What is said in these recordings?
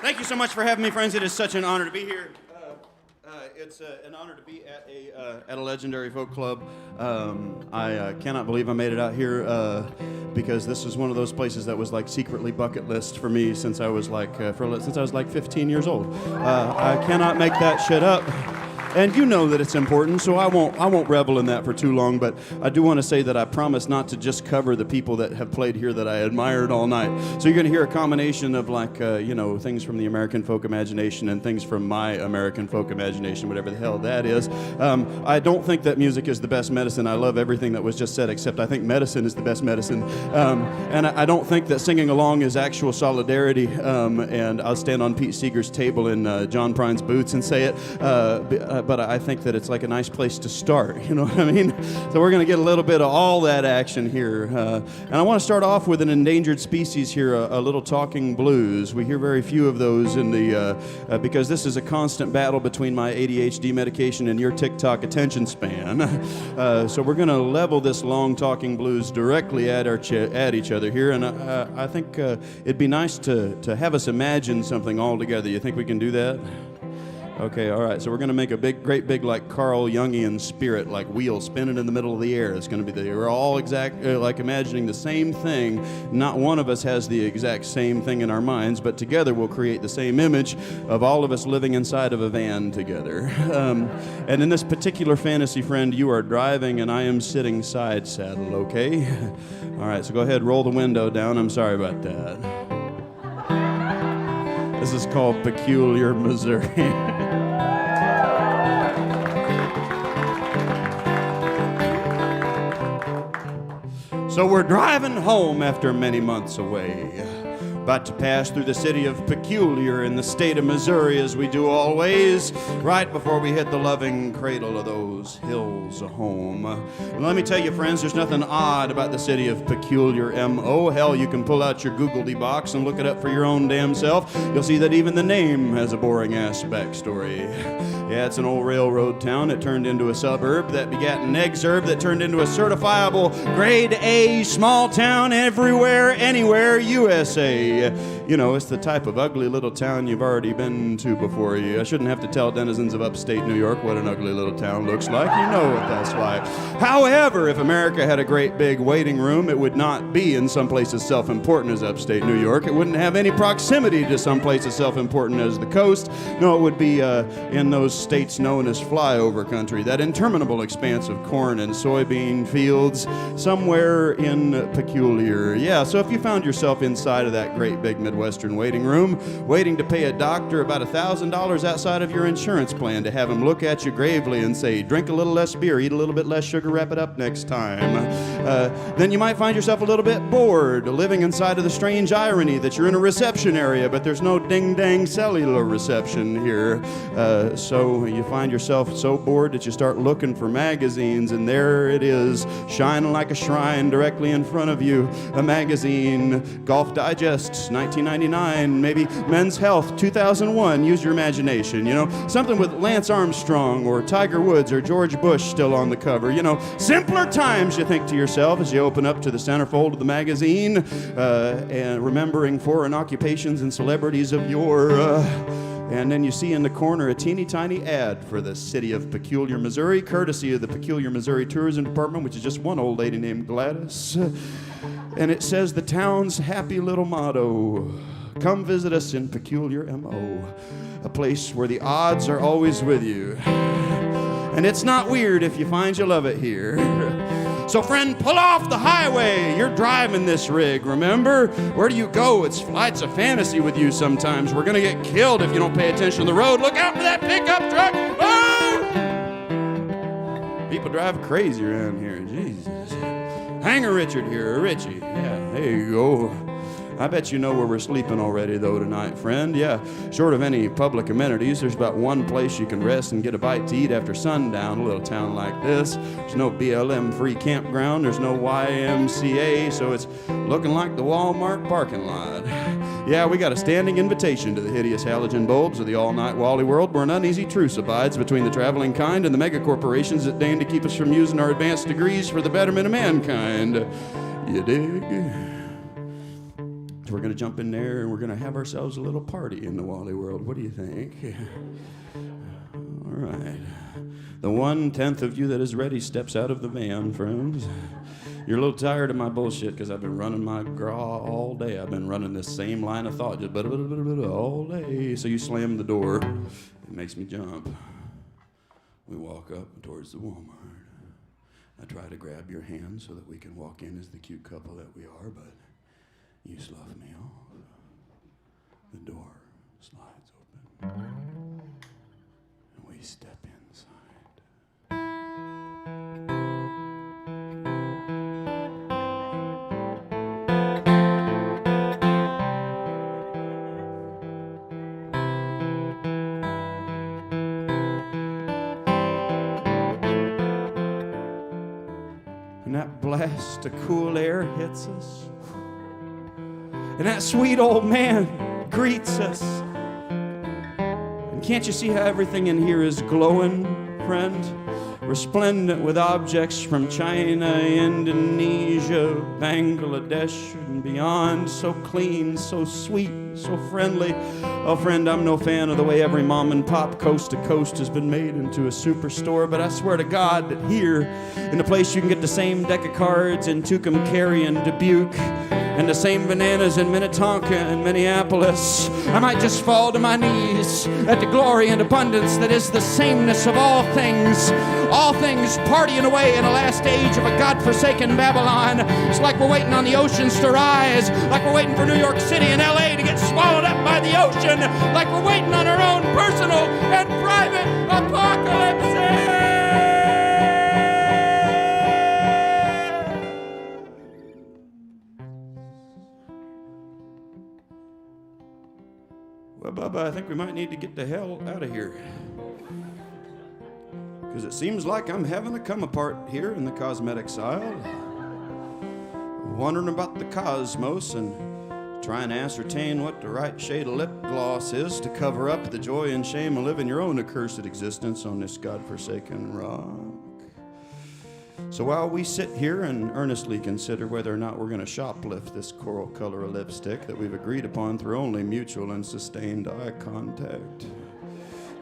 Thank you so much for having me, friends. It is such an honor to be here. It's an honor to be at a legendary folk club. I cannot believe I made it out here because this is one of those places that was like secretly bucket list for me since I was like 15 years old. I cannot make that shit up. And you know that it's important, so I won't revel in that for too long, but I do want to say that I promise not to just cover the people that have played here that I admired all night. So you're going to hear a combination of like, things from the American folk imagination and things from my American folk imagination, whatever the hell that is. I don't think that music is the best medicine. I love everything that was just said, except I think medicine is the best medicine. And I don't think that singing along is actual solidarity. And I'll stand on Pete Seeger's table in John Prine's boots and say it. But I think that it's like a nice place to start, you know what I mean? So we're going to get a little bit of all that action here. And I want to start off with an endangered species here, a little talking blues. We hear very few of those in the, because this is a constant battle between my ADHD medication and your TikTok attention span. So we're going to level this long talking blues directly at each other here. And I think it'd be nice to have us imagine something all together. You think we can do that? Okay, all right. So we're going to make a great big, like Carl Jungian spirit, like wheel spinning in the middle of the air. It's going to be we're all like imagining the same thing. Not one of us has the exact same thing in our minds, but together we'll create the same image of all of us living inside of a van together. And in this particular fantasy, friend, you are driving and I am sitting side saddle, okay? All right, so go ahead, roll the window down. I'm sorry about that. This is called Peculiar Missouri. So we're driving home after many months away. About to pass through the city of Peculiar in the state of Missouri as we do always, right before we hit the loving cradle of those hills of home. Let me tell you, friends, there's nothing odd about the city of Peculiar, M.O. Hell, you can pull out your Googledy box and look it up for your own damn self. You'll see that even the name has a boring-ass backstory. Yeah, it's an old railroad town. It turned into a suburb that begat an exurb that turned into a certifiable grade A small town everywhere, anywhere, USA. You know, it's the type of ugly little town you've already been to before. I shouldn't have to tell denizens of upstate New York what an ugly little town looks like. You know what that's like. However, if America had a great big waiting room, it would not be in some place as self-important as upstate New York. It wouldn't have any proximity to some place as self-important as the coast. No, it would be in those states known as flyover country, that interminable expanse of corn and soybean fields somewhere in Peculiar. Yeah, so if you found yourself inside of that great big Midwestern waiting room, waiting to pay a doctor about $1,000 outside of your insurance plan to have him look at you gravely and say, drink a little less beer, eat a little bit less sugar, wrap it up next time. Then you might find yourself a little bit bored, living inside of the strange irony that you're in a reception area, but there's no ding-dang cellular reception here. So you find yourself so bored that you start looking for magazines, and there it is, shining like a shrine directly in front of you. A magazine, Golf Digest, 1999, maybe Men's Health, 2001. Use your imagination, you know. Something with Lance Armstrong or Tiger Woods or George Bush still on the cover. You know, simpler times, you think to yourself as you open up to the centerfold of the magazine, and remembering foreign occupations and celebrities of yore. And then you see in the corner a teeny tiny ad for the city of Peculiar, Missouri, courtesy of the Peculiar, Missouri Tourism Department, which is just one old lady named Gladys. And it says the town's happy little motto, come visit us in Peculiar, M.O., a place where the odds are always with you. And it's not weird if you find you love it here. So friend, pull off the highway. You're driving this rig, remember? Where do you go? It's flights of fantasy with you sometimes. We're going to get killed if you don't pay attention on the road. Look out for that pickup truck. Oh! People drive crazy around here. Jesus. Hang a Richard here, a Richie. Yeah, there you go. I bet you know where we're sleeping already, though, tonight, friend. Yeah, short of any public amenities, there's about one place you can rest and get a bite to eat after sundown, a little town like this. There's no BLM-free campground. There's no YMCA, so it's looking like the Walmart parking lot. Yeah, we got a standing invitation to the hideous halogen bulbs of the all-night Wally world, where an uneasy truce abides between the traveling kind and the mega-corporations that deign to keep us from using our advanced degrees for the betterment of mankind. You dig? So we're going to jump in there and we're going to have ourselves a little party in the Wally world. What do you think? All right. The 1/10 of you that is ready steps out of the van, friends. You're a little tired of my bullshit because I've been running my graw all day. I've been running this same line of thought just all day. So you slam the door. It makes me jump. We walk up towards the Walmart. I try to grab your hand so that we can walk in as the cute couple that we are, but you slough me off. The door slides open. And we step inside. And that blast of cool air hits us. And that sweet old man greets us. And can't you see how everything in here is glowing, friend? Resplendent with objects from China, Indonesia, Bangladesh, and beyond. So clean, so sweet, so friendly. Oh, friend, I'm no fan of the way every mom and pop coast to coast has been made into a superstore, but I swear to God that here, in the place you can get the same deck of cards in Tucumcari and Dubuque, and the same bananas in Minnetonka and Minneapolis, I might just fall to my knees at the glory and abundance that is the sameness of all things partying away in the last age of a godforsaken Babylon. It's like we're waiting on the oceans to rise, like we're waiting for New York City and LA to get swallowed up by the ocean, like we're waiting on our own personal and private apocalypse. Well, Bubba, I think we might need to get the hell out of here. Because it seems like I'm having a come apart here in the cosmetics aisle. Wondering about the cosmos and trying to ascertain what the right shade of lip gloss is to cover up the joy and shame of living your own accursed existence on this godforsaken rock. So while we sit here and earnestly consider whether or not we're going to shoplift this coral color of lipstick that we've agreed upon through only mutual and sustained eye contact,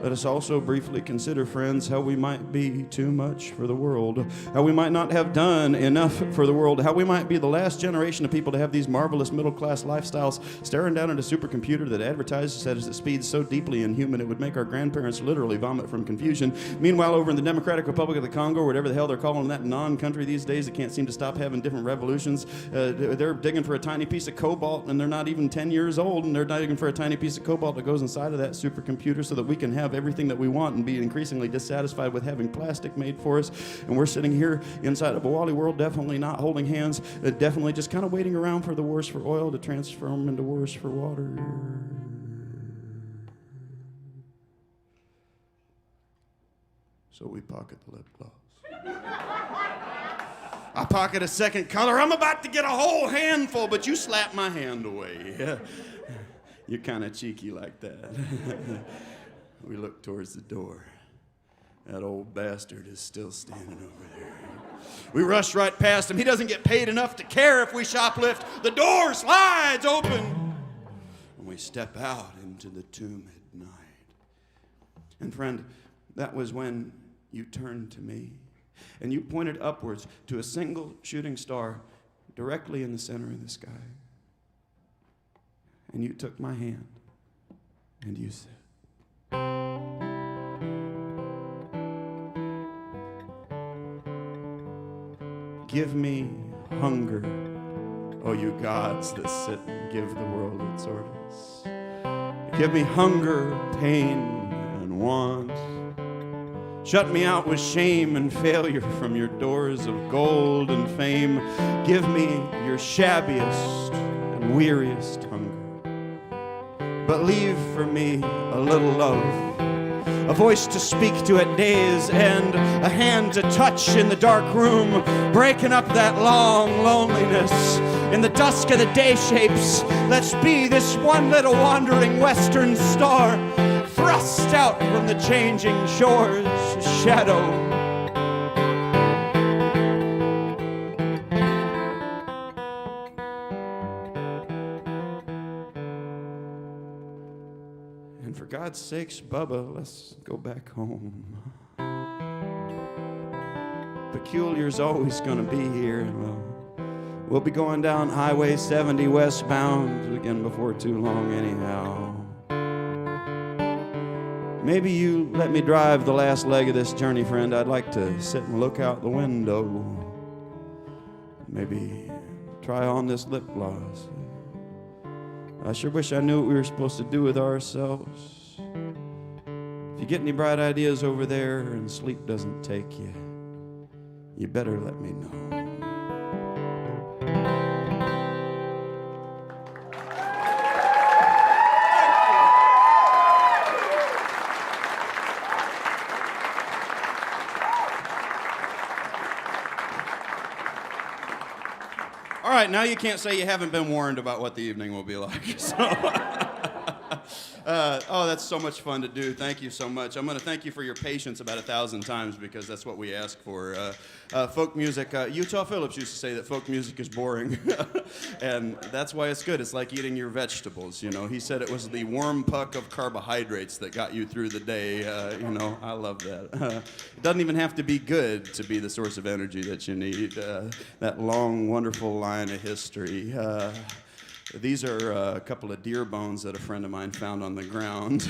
let us also briefly consider, friends, how we might be too much for the world, how we might not have done enough for the world, how we might be the last generation of people to have these marvelous middle-class lifestyles, staring down at a supercomputer that advertises at us at speeds so deeply inhuman it would make our grandparents literally vomit from confusion. Meanwhile, over in the Democratic Republic of the Congo, or whatever the hell they're calling that non-country these days that can't seem to stop having different revolutions, they're digging for a tiny piece of cobalt, and they're not even 10 years old, and they're digging for a tiny piece of cobalt that goes inside of that supercomputer so that we can have everything that we want and be increasingly dissatisfied with having plastic made for us. And we're sitting here inside of a Wally world, definitely not holding hands, definitely just kind of waiting around for the worst for oil to transform into worse for water. So we pocket the lip gloss. I pocket a second color. I'm about to get a whole handful, but you slap my hand away. You're kind of cheeky like that. We look towards the door. That old bastard is still standing over there. We rush right past him. He doesn't get paid enough to care if we shoplift. The door slides open. And we step out into the tomb at night. And friend, that was when you turned to me. And you pointed upwards to a single shooting star directly in the center of the sky. And you took my hand. And you said, give me hunger, O you gods that sit and give the world its orders. Give me hunger, pain, and want. Shut me out with shame and failure from your doors of gold and fame. Give me your shabbiest and weariest hunger. But leave for me a little love, a voice to speak to at day's end, a hand to touch in the dark room, breaking up that long loneliness. In the dusk of the day shapes, let's be this one little wandering western star, thrust out from the changing shores, shadow. God's sakes, Bubba, let's go back home. Peculiar's always gonna be here, and we'll be going down Highway 70 westbound again before too long anyhow. Maybe you let me drive the last leg of this journey, friend. I'd like to sit and look out the window. Maybe try on this lip gloss. I sure wish I knew what we were supposed to do with ourselves. If you get any bright ideas over there and sleep doesn't take you, you better let me know. All right, now you can't say you haven't been warned about what the evening will be like. So, oh, that's so much fun to do. Thank you so much. I'm going to thank you for your patience about 1,000 times because that's what we ask for. Folk music, Utah Phillips used to say that folk music is boring, and that's why it's good. It's like eating your vegetables, you know. He said it was the warm puck of carbohydrates that got you through the day. You know, I love that. It doesn't even have to be good to be the source of energy that you need. That long, wonderful line of history. These are a couple of deer bones that a friend of mine found on the ground.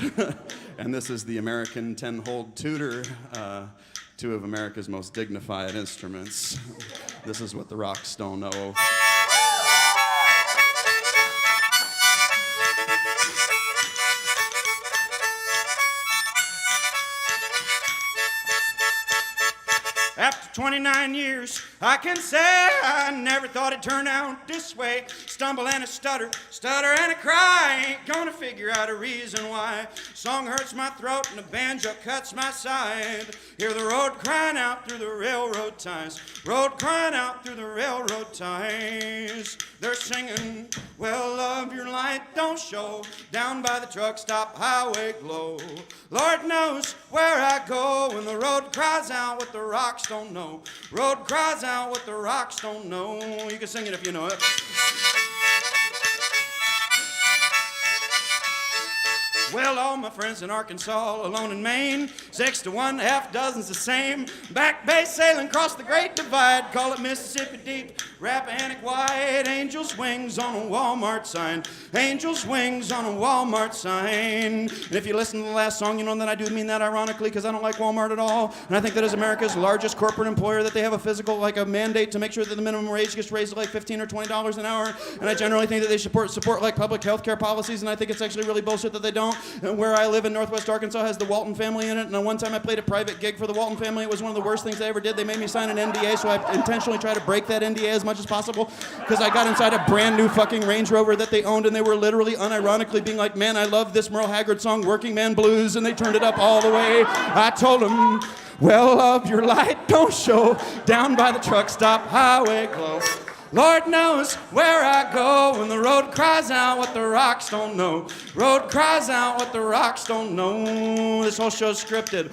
And this is the American 10-hole Tudor, two of America's most dignified instruments. This is what the rocks don't know. After 29 years, I can say I never thought it'd turn out this way. Stumble and a stutter, stutter and a cry. Ain't gonna figure out a reason why. Song hurts my throat and the banjo cuts my side. Hear the road crying out through the railroad ties. Road crying out through the railroad ties. They're singing, well, love, your light don't show. Down by the truck stop highway glow. Lord knows where I go when the road cries out what the rocks don't know. Road cries out what the rocks don't know. You can sing it if you know it. Well, all my friends in Arkansas, alone in Maine, 6 to 1, half dozen's the same. Back bay sailing across the Great Divide, call it Mississippi deep, Rappahannock wide. Angels' wings on a Walmart sign. Angels' wings on a Walmart sign. And if you listen to the last song, you know that I do mean that ironically because I don't like Walmart at all. And I think that as America's largest corporate employer that they have a physical, like a mandate to make sure that the minimum wage gets raised to like $15 or $20 an hour. And I generally think that they support like public health care policies, and I think it's actually really bullshit that they don't. And where I live in Northwest Arkansas has the Walton family in it, and one time I played a private gig for the Walton family. It was one of the worst things I ever did. They made me sign an NDA, so I intentionally tried to break that NDA as much as possible because I got inside a brand new fucking Range Rover that they owned, and they were literally unironically being like, man, I love this Merle Haggard song, Working Man Blues, and they turned it up all the way. I told them, well, love, your light don't show. Down by the truck stop highway glow. Lord knows where I go when the road cries out what the rocks don't know. Road cries out what the rocks don't know. This whole show's scripted.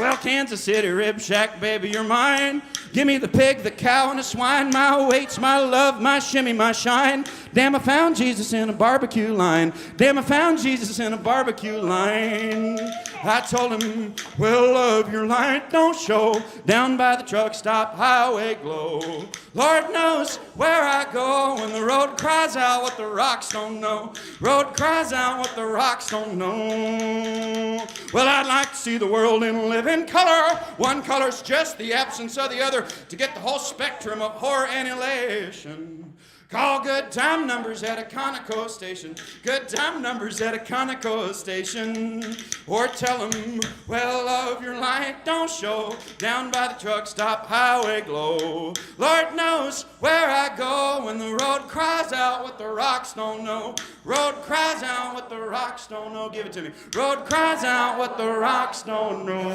Well, Kansas City Rib Shack, baby, you're mine. Give me the pig, the cow, and the swine. My weights, my love, my shimmy, my shine. Damn, I found Jesus in a barbecue line. Damn, I found Jesus in a barbecue line. I told him, well, love, your light don't show. Down by the truck stop highway glow. Lord knows where I go when the road cries out what the rocks don't know. Road cries out what the rocks don't know. Well, I'd like to see the world in living color. One color's just the absence of the other to get the whole spectrum of horror and elation. Call good time numbers at a Conoco station. Good time numbers at a Conoco station. Or tell them, well, love, your light don't show. Down by the truck stop highway glow. Lord knows where I go when the road cries out what the rocks don't know. Road cries out what the rocks don't know. Give it to me. Road cries out what the rocks don't know.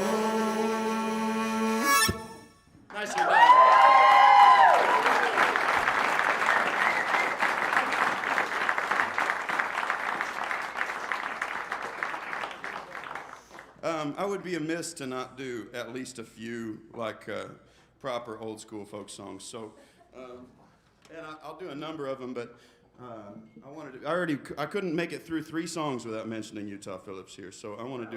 Nicely done. I would be amiss to not do at least a few like proper old school folk songs. So, and I'll do a number of them, but I couldn't make it through 3 songs without mentioning Utah Phillips here, so I want to do